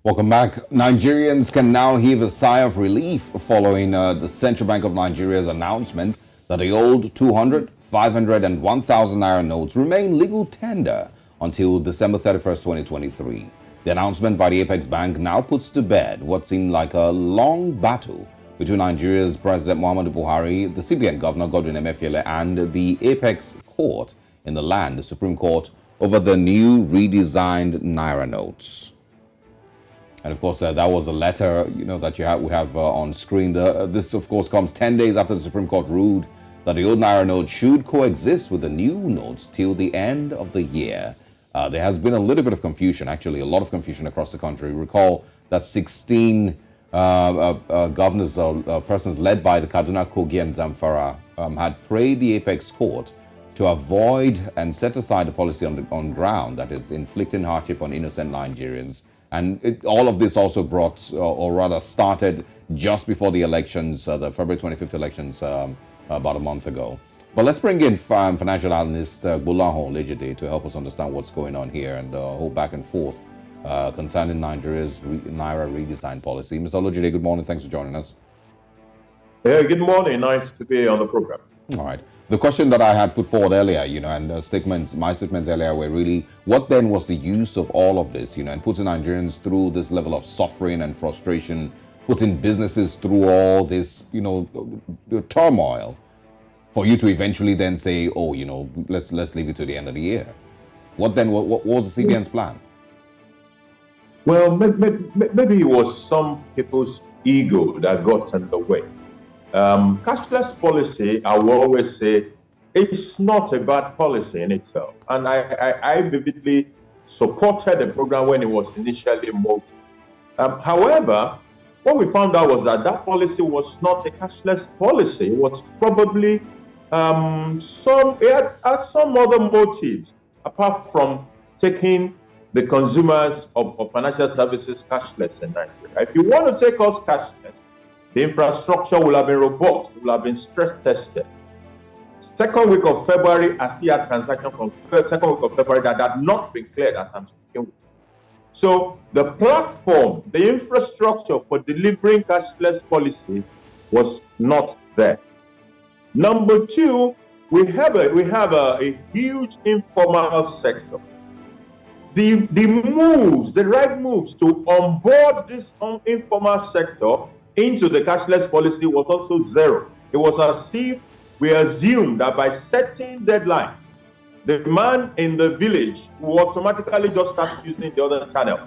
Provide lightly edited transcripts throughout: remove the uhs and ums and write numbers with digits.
Welcome back. Nigerians can now heave a sigh of relief following the Central Bank of Nigeria's announcement that the old 200, 500 and 1,000 Naira notes remain legal tender until December 31st, 2023. The announcement by the Apex Bank now puts to bed what seemed like a long battle between Nigeria's President Muhammadu Buhari, the CBN Governor Godwin Emefiele and the Apex Court in the land, the Supreme Court, over the new redesigned Naira notes. And of course, that was a letter, that we have on screen. This, of course, comes 10 days after the Supreme Court ruled that the old Naira note should coexist with the new notes till the end of the year. There has been a little bit of confusion, actually, a lot of confusion across the country. Recall that 16 governors or persons led by the Kaduna, Kogi, and Zamfara had prayed the Apex Court to avoid and set aside the policy on ground that is inflicting hardship on innocent Nigerians. And all of this also brought, or rather started just before the elections, the February 25th elections about a month ago. But let's bring in financial analyst Gbolahan Olejide to help us understand what's going on here and the whole back and forth concerning Nigeria's Naira redesign policy. Mr. Olejide, good morning. Thanks for joining us. Yeah, good morning. Nice to be on the program. All right. The question that I had put forward earlier, and my statements earlier were really, what then was the use of all of this, and putting Nigerians through this level of suffering and frustration, putting businesses through all this, turmoil, for you to eventually then say, oh, let's leave it to the end of the year. What was the CBN's plan? Well, maybe it was some people's ego that got in the way. Cashless policy, I will always say, it's not a bad policy in itself. And I vividly supported the program when it was initially moved. However, what we found out was that policy was not a cashless policy. It was probably it had some other motives apart from taking the consumers of financial services cashless in Nigeria. If you want to take us cashless, the infrastructure will have been robust, will have been stress tested. Second week of February, I still had transactions from second week of February that had not been cleared as I'm speaking with. So the platform, the infrastructure for delivering cashless policy was not there. Number two, we have a huge informal sector. The right moves to onboard this informal sector into the cashless policy was also zero. It was as if we assumed that by setting deadlines, the man in the village will automatically just start using the other channel.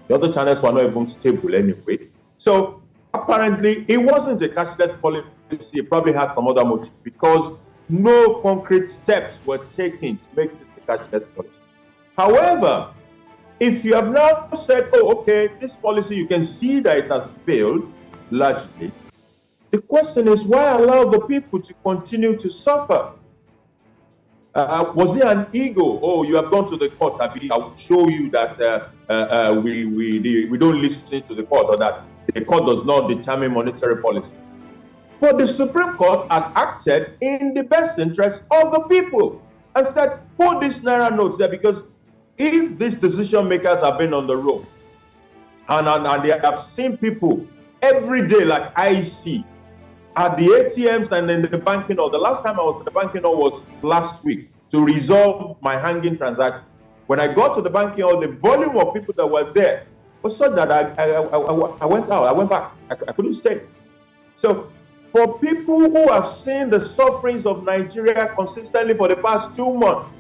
The other channels were not even stable anyway. So apparently it wasn't a cashless policy. It probably had some other motive because no concrete steps were taken to make this a cashless policy. However, if you have now said, oh, okay, this policy, you can see that it has failed, largely. The question is, why allow the people to continue to suffer? Was there an ego? Oh, you have gone to the court. I will show you that we don't listen to the court, or that the court does not determine monetary policy. But the Supreme Court had acted in the best interest of the people and said, put this Naira note there, because if these decision makers have been on the road and they have seen people every day, like I see at the ATMs and in the banking hall. The last time I was at the banking hall was last week to resolve my hanging transaction. When I got to the banking hall, the volume of people that were there was such that I went out, I went back. I couldn't stay. So for people who have seen the sufferings of Nigeria consistently for the past 2 months,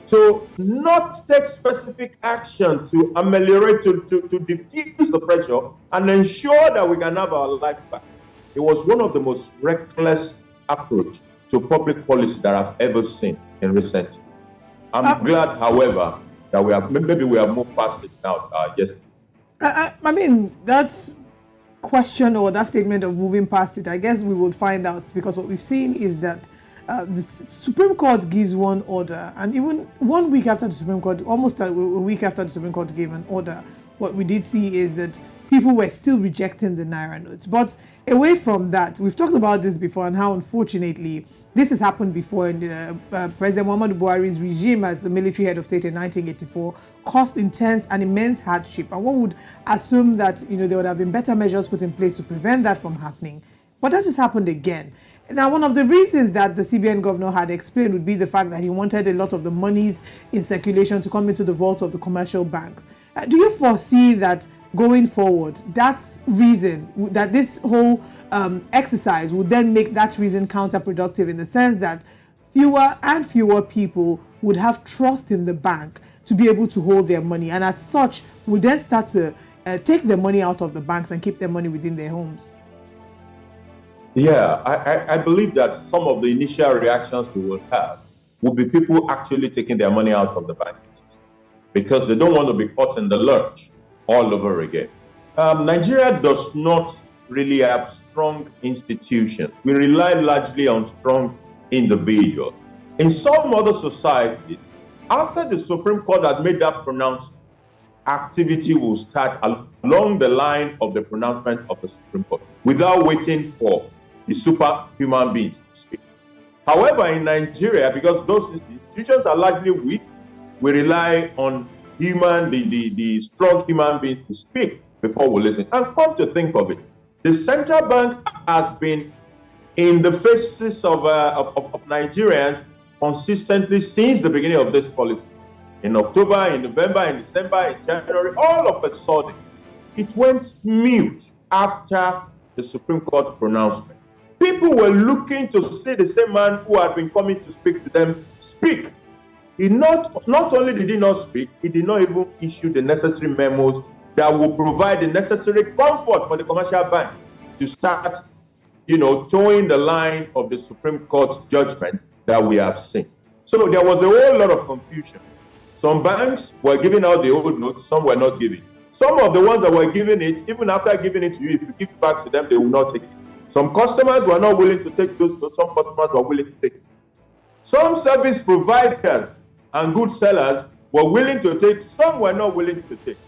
to not take specific action to ameliorate, to diffuse the pressure and ensure that we can have our life back, it was one of the most reckless approach to public policy that I've ever seen in recent. I'm glad, however, that we have moved past it now. Yesterday. I mean, that's question or that statement of moving past it, I guess we will find out, because what we've seen is that the Supreme Court gives one order, and even 1 week after the Supreme Court, almost a week after the Supreme Court gave an order, what we did see is that people were still rejecting the Naira notes. But away from that, we've talked about this before and how unfortunately this has happened before in President Muhammadu Buhari's regime as the military head of state in 1984 caused intense and immense hardship. And one would assume that there would have been better measures put in place to prevent that from happening. But that has happened again. Now, one of the reasons that the CBN governor had explained would be the fact that he wanted a lot of the monies in circulation to come into the vaults of the commercial banks. Do you foresee that going forward, that's reason that this whole exercise would then make that reason counterproductive, in the sense that fewer and fewer people would have trust in the bank to be able to hold their money, and as such will then start to take their money out of the banks and keep their money within their homes? Yeah, I believe that some of the initial reactions we will have will be people actually taking their money out of the banks because they don't want to be caught in the lurch all over again. Nigeria does not really have strong institutions. We rely largely on strong individuals. In some other societies, after the Supreme Court had made that pronouncement, activity will start along the line of the pronouncement of the Supreme Court without waiting for the superhuman beings to speak. However, in Nigeria, because those institutions are largely weak, we rely on the strong human beings to speak before we listen. And come to think of it, the central bank has been in the faces of Nigerians consistently since the beginning of this policy. In October, in November, in December, in January, all of a sudden, it went mute after the Supreme Court pronouncement. People were looking to see the same man who had been coming to speak to them speak. He not only did he not speak, he did not even issue the necessary memos that will provide the necessary comfort for the commercial bank to start, towing the line of the Supreme Court judgment that we have seen. So there was a whole lot of confusion. Some banks were giving out the old notes, some were not giving. Some of the ones that were giving it, even after giving it to you, if you give it back to them, they will not take it. Some customers were not willing to take those notes, some customers were willing to take it. Some service providers and good sellers were willing to take, some were not willing to take.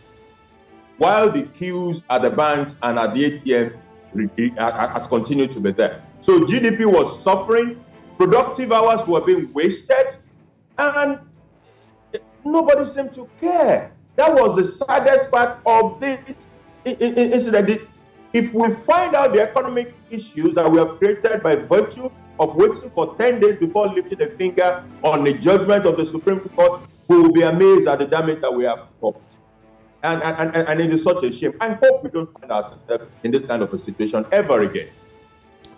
While the queues at the banks and at the ATM has continued to be there. So GDP was suffering, productive hours were being wasted, and nobody seemed to care. That was the saddest part of this incident. If we find out the economic issues that we have created by virtue of waiting for 10 days before lifting a finger on the judgment of the Supreme Court, we will be amazed at the damage that we have caused. And it is such a shame. I hope we don't find ourselves in this kind of a situation ever again.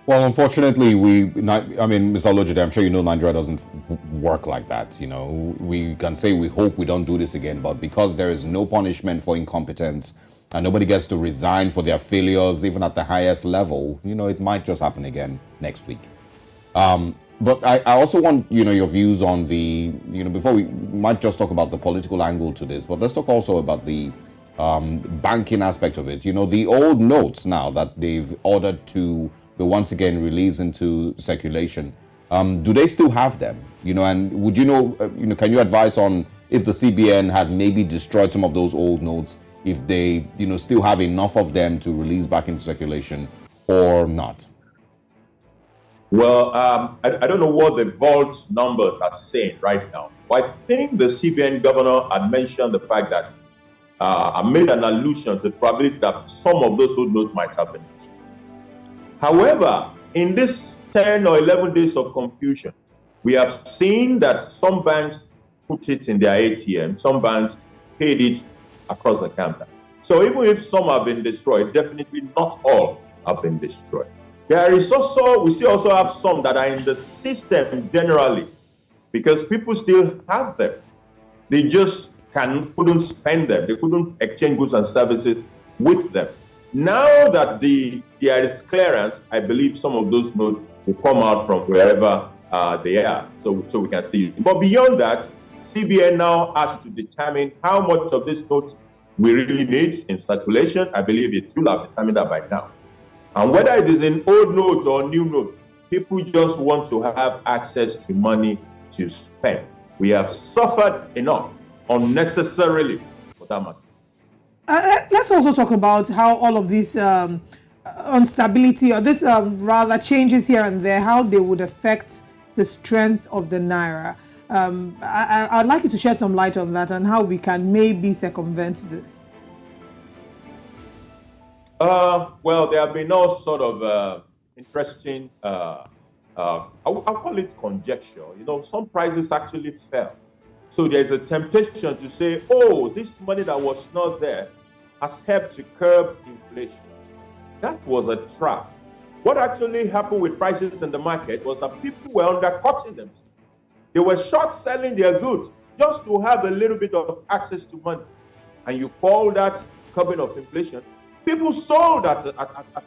Well, unfortunately, Mr. Olojide, I'm sure you know Nigeria doesn't work like that. We can say we hope we don't do this again, but because there is no punishment for incompetence and nobody gets to resign for their failures, even at the highest level, it might just happen again next week. But I also want, your views on the, before we might just talk about the political angle to this, but let's talk also about the banking aspect of it. The old notes now that they've ordered to be once again released into circulation, do they still have them? And would can you advise on if the CBN had maybe destroyed some of those old notes, if they, still have enough of them to release back into circulation or not? Well, I don't know what the vault numbers are saying right now, but I think the CBN governor had mentioned the fact that I made an allusion to the probability that some of those old notes might have been destroyed. However, in this 10 or 11 days of confusion, we have seen that some banks put it in their ATM, some banks paid it across the counter. So even if some have been destroyed, definitely not all have been destroyed. We still also have some that are in the system generally, because people still have them. They just couldn't spend them. They couldn't exchange goods and services with them. Now that there is clearance, I believe some of those notes will come out from wherever they are, so we can see it. But beyond that, CBN now has to determine how much of this note we really need in circulation. I believe it will have determined that by now. And whether it is an old note or new note, people just want to have access to money to spend. We have suffered enough unnecessarily for that matter. Let's also talk about how all of these instability or this rather changes here and there, how they would affect the strength of the Naira. I'd like you to shed some light on that and how we can maybe circumvent this. Well, there have been all sort of interesting, I'll call it conjecture. Some prices actually fell. So there's a temptation to say, oh, this money that was not there has helped to curb inflation. That was a trap. What actually happened with prices in the market was that people were undercutting themselves. They were short selling their goods just to have a little bit of access to money. And you call that curbing of inflation. People sold at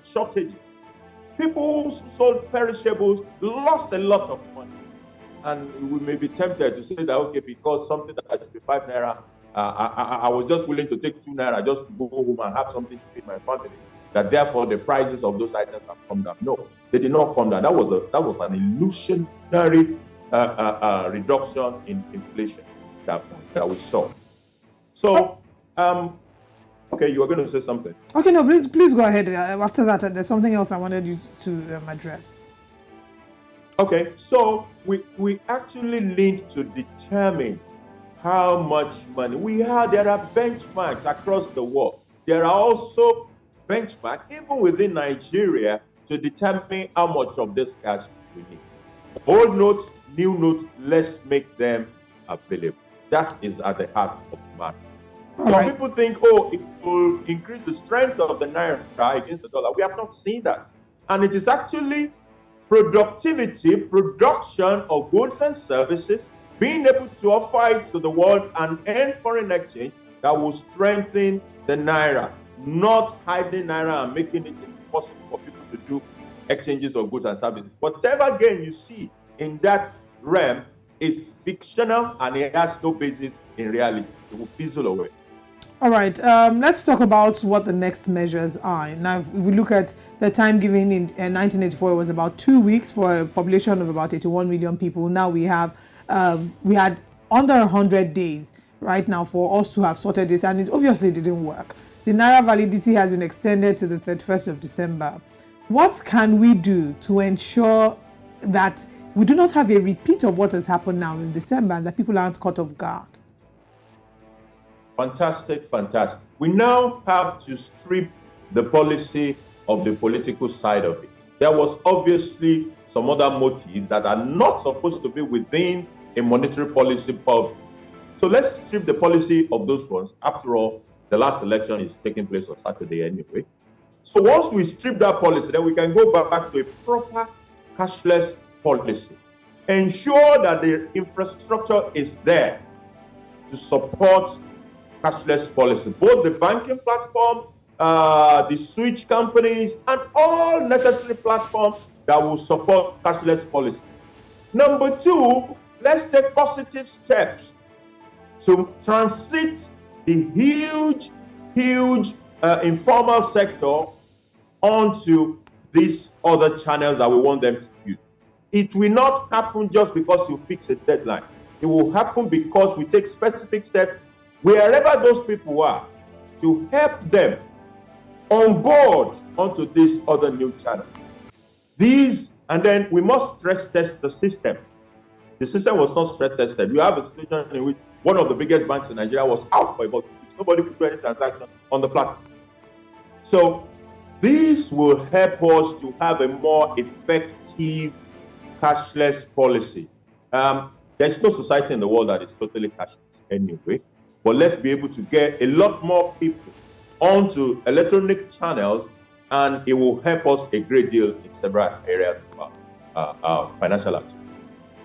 shortages. People who sold perishables lost a lot of money. And we may be tempted to say that, okay, because something that should be 5 naira, I was just willing to take 2 naira just to go home and have something to feed my family, that therefore the prices of those items have come down. No, they did not come down. That was an illusionary reduction in inflation that we saw. So, okay, you were going to say something. Okay, no, please go ahead. After that, there's something else I wanted you to address. Okay, so we actually need to determine how much money we have. There are benchmarks across the world. There are also benchmarks even within Nigeria to determine how much of this cash we need. Old notes, new notes, let's make them available. That is at the heart of the matter. Some people think, oh, it will increase the strength of the Naira against the dollar. We have not seen that. And it is actually productivity, production of goods and services, being able to offer it to the world and earn foreign exchange that will strengthen the Naira, not hiding Naira and making it impossible for people to do exchanges of goods and services. Whatever gain you see in that realm is fictional and it has no basis in reality. It will fizzle away. All right, let's talk about what the next measures are. Now, if we look at the time given in 1984, it was about 2 weeks for a population of about 81 million people. Now we had under 100 days right now for us to have sorted this, and it obviously didn't work. The Naira validity has been extended to the 31st of December. What can we do to ensure that we do not have a repeat of what has happened now in December and that people aren't caught off guard? Fantastic. We now have to strip the policy of the political side of it. There was obviously some other motives that are not supposed to be within a monetary policy purview. So let's strip the policy of those ones. After all, the last election is taking place on Saturday anyway. So once we strip that policy, then we can go back to a proper cashless policy. Ensure that the infrastructure is there to support cashless policy, both the banking platform, the switch companies, and all necessary platforms that will support cashless policy. Number 2, let's take positive steps to transit the huge informal sector onto these other channels that we want them to use. It will not happen just because you fix a deadline. It will happen because we take specific steps wherever those people are to help them on board onto this other new channel. And then we must stress test the system. The system was not stress tested. You have a situation in which one of the biggest banks in Nigeria was out for about 2 weeks. Nobody could do any transaction on the platform. So this will help us to have a more effective cashless policy. There's no society in the world that is totally cashless anyway. But let's be able to get a lot more people onto electronic channels, and it will help us a great deal in several areas of our financial activity.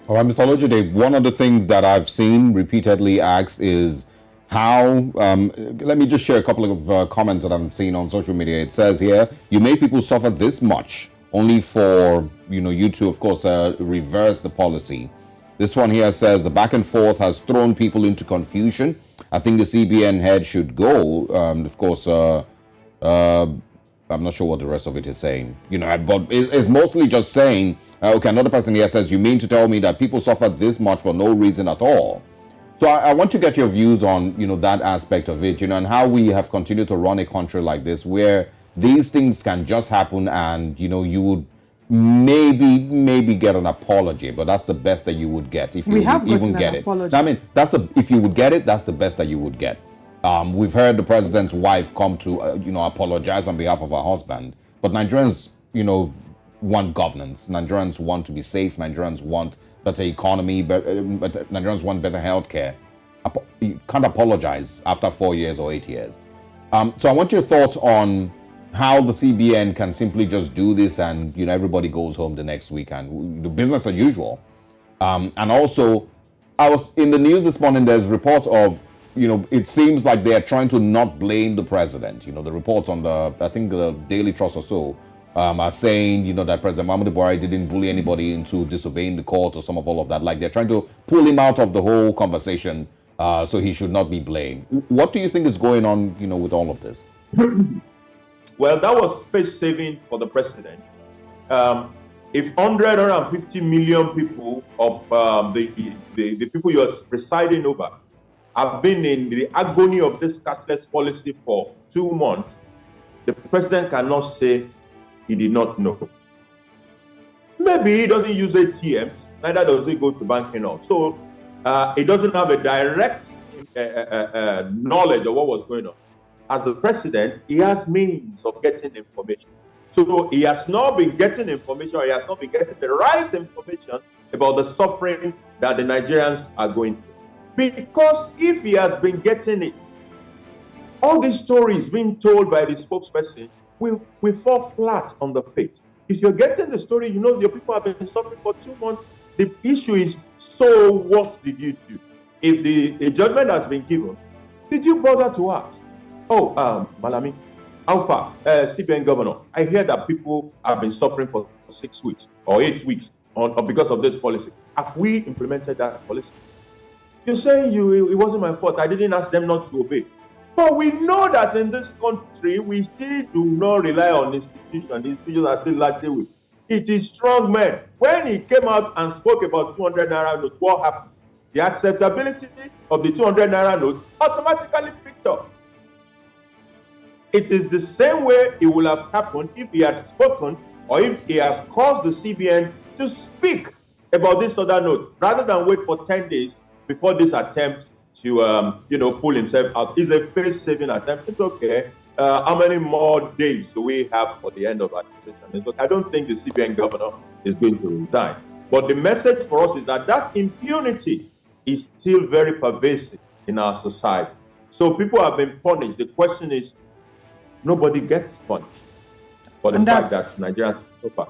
All right, Mr. Olojide, one of the things that I've seen repeatedly asked is how, let me just share a couple of comments that I'm seeing on social media. It says here, you made people suffer this much only for, you to, of course, reverse the policy. This one here says the back and forth has thrown people into confusion. I think the CBN head should go. Of course, I'm not sure what the rest of it is saying. But it's mostly just saying, okay, another person here says, you mean to tell me that people suffer this much for no reason at all? So I want to get your views on, that aspect of it, and how we have continued to run a country like this where these things can just happen and, you would maybe get an apology, but that's the best that you would get if you would even get it. I mean, if you would get it, that's the best that you would get. We've heard the president's wife come to, apologize on behalf of her husband, but Nigerians, want governance. Nigerians want to be safe. Nigerians want better economy, but Nigerians want better healthcare. You can't apologize after 4 years or 8 years. So I want your thoughts on how the CBN can simply just do this and, everybody goes home the next week and the business as usual. And also, I was in the news this morning, there's reports of, it seems like they are trying to not blame the president. The reports on I think the Daily Trust or so, are saying, that President Muhammadu Buhari didn't bully anybody into disobeying the court or some of all of that. Like they're trying to pull him out of the whole conversation, so he should not be blamed. What do you think is going on, with all of this? Well, that was face saving for the president. If 150 million people of the people you're presiding over have been in the agony of this cashless policy for 2 months, the president cannot say he did not know. Maybe he doesn't use ATMs, neither does he go to banking hall. So he doesn't have a direct knowledge of what was going on. As the president, he has means of getting information. So he has not been getting information, or he has not been getting the right information about the suffering that the Nigerians are going through. Because if he has been getting it, all these stories being told by the spokesperson will fall flat on the face. If you're getting the story, your people have been suffering for 2 months. The issue is, so what did you do? If the judgment has been given, did you bother to ask? Oh, Malami, Alpha, CBN Governor, I hear that people have been suffering for 6 weeks or 8 weeks because of this policy. Have we implemented that policy? You're saying it wasn't my fault. I didn't ask them not to obey. But we know that in this country, we still do not rely on institutions. The institutions are still largely weak. It is strong men. When he came out and spoke about 200 Naira note, what happened? The acceptability of the 200 Naira note automatically picked up. It is the same way it would have happened if he had spoken, or if he has caused the CBN to speak about this other note, rather than wait for 10 days before this attempt to, pull himself out. It's a face-saving attempt. It's okay. How many more days do we have for the end of administration? I don't think the CBN governor is going to resign. But the message for us is that impunity is still very pervasive in our society. So people have been punished. The question is, nobody gets punished for the fact that Nigerians suffer.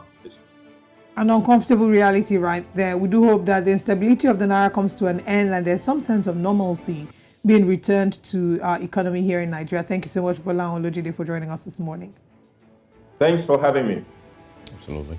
An uncomfortable reality right there. We do hope that the instability of the Naira comes to an end and there's some sense of normalcy being returned to our economy here in Nigeria. Thank you so much, Bola Olojide, for joining us this morning. Thanks for having me. Absolutely.